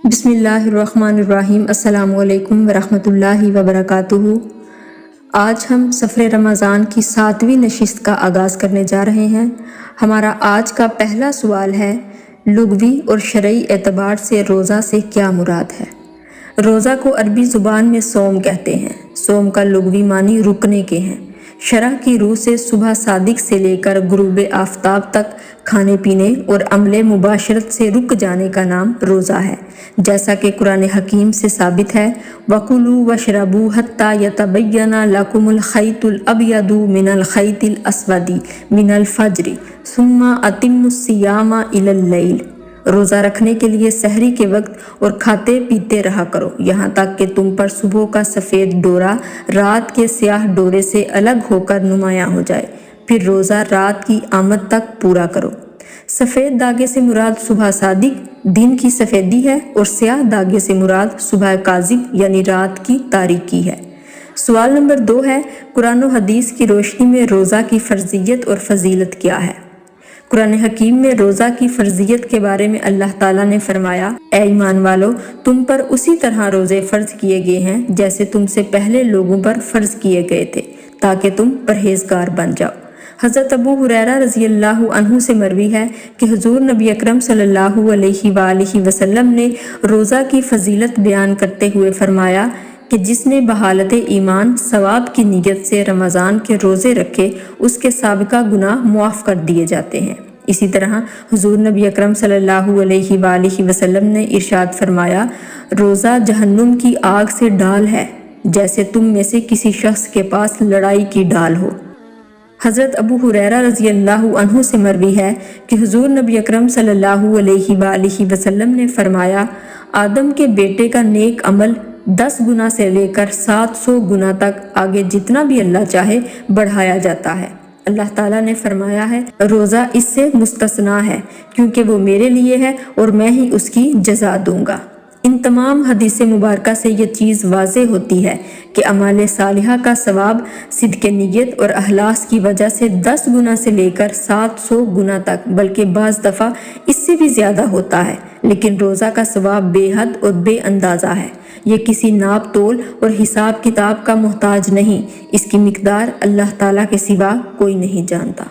بسم اللہ الرحمن الرحیم۔ السلام علیکم ورحمۃ اللہ وبرکاتہ۔ آج ہم سفر رمضان کی 7ویں نشست کا آغاز کرنے جا رہے ہیں۔ ہمارا آج کا پہلا سوال ہے، لغوی اور شرعی اعتبار سے روزہ سے کیا مراد ہے؟ روزہ کو عربی زبان میں صوم کہتے ہیں۔ صوم کا لغوی معنی رکنے کے ہیں۔ شرع کی روح سے صبح صادق سے لے کر غروب آفتاب تک کھانے پینے اور عمل مباشرت سے رک جانے کا نام روزہ ہے، جیسا کہ قرآن حکیم سے ثابت ہے، وَكُلُوا وَاشْرَبُوا حَتَّى يَتَبَيَّنَ لَكُمُ الْخَيْطُ الْأَبْيَضُ مِنَ الْخَيْطِ الْأَسْوَدِ مِنَ الْفَجْرِ ثُمَّ أَتِمُّوا الصِّيَامَ إِلَى اللَّيْلِ۔ روزہ رکھنے کے لیے سحری کے وقت اور کھاتے پیتے رہا کرو یہاں تک کہ تم پر صبح کا سفید ڈورا رات کے سیاہ ڈورے سے الگ ہو کر نمایاں ہو جائے، پھر روزہ رات کی آمد تک پورا کرو۔ سفید داغے سے مراد صبح صادق دن کی سفیدی ہے، اور سیاہ داغے سے مراد صبح کاذب یعنی رات کی تاریکی ہے۔ سوال نمبر 2 ہے، قرآن و حدیث کی روشنی میں روزہ کی فرضیت اور فضیلت کیا ہے؟ قرآن حکیم میں روزہ کی فرضیت کے بارے میں اللہ تعالیٰ نے فرمایا، اے ایمان والو، تم پر اسی طرح روزے فرض کیے گئے ہیں جیسے تم سے پہلے لوگوں پر فرض کیے گئے تھے، تاکہ تم پرہیزگار بن جاؤ۔ حضرت ابو ہریرہ رضی اللہ عنہ سے مروی ہے کہ حضور نبی اکرم صلی اللہ علیہ وآلہ وسلم نے روزہ کی فضیلت بیان کرتے ہوئے فرمایا کہ جس نے بحالت ایمان ثواب کی نیت سے رمضان کے روزے رکھے، اس کے سابقہ گناہ معاف کر دیے جاتے ہیں۔ اسی طرح حضور نبی اکرم صلی اللہ علیہ وآلہ وسلم نے ارشاد فرمایا، روزہ جہنم کی آگ سے ڈال ہے، جیسے تم میں سے کسی شخص کے پاس لڑائی کی ڈال ہو۔ حضرت ابو ہریرہ رضی اللہ عنہ سے مروی ہے کہ حضور نبی اکرم صلی اللہ علیہ وآلہ وسلم نے فرمایا، آدم کے بیٹے کا نیک عمل 10 گنا سے لے کر 700 گنا تک آگے جتنا بھی اللہ چاہے بڑھایا جاتا ہے۔ اللہ تعالیٰ نے فرمایا ہے، روزہ اس سے مستثنا ہے، کیونکہ وہ میرے لیے ہے اور میں ہی اس کی جزا دوں گا۔ ان تمام حدیث مبارکہ سے یہ چیز واضح ہوتی ہے کہ اعمال صالحہ کا ثواب صدق نیت اور اخلاص کی وجہ سے 10 گنا سے لے کر 700 گنا تک، بلکہ بعض دفعہ اس سے بھی زیادہ ہوتا ہے، لیکن روزہ کا ثواب بے حد اور بے اندازہ ہے۔ یہ کسی ناپ تول اور حساب کتاب کا محتاج نہیں، اس کی مقدار اللہ تعالیٰ کے سوا کوئی نہیں جانتا۔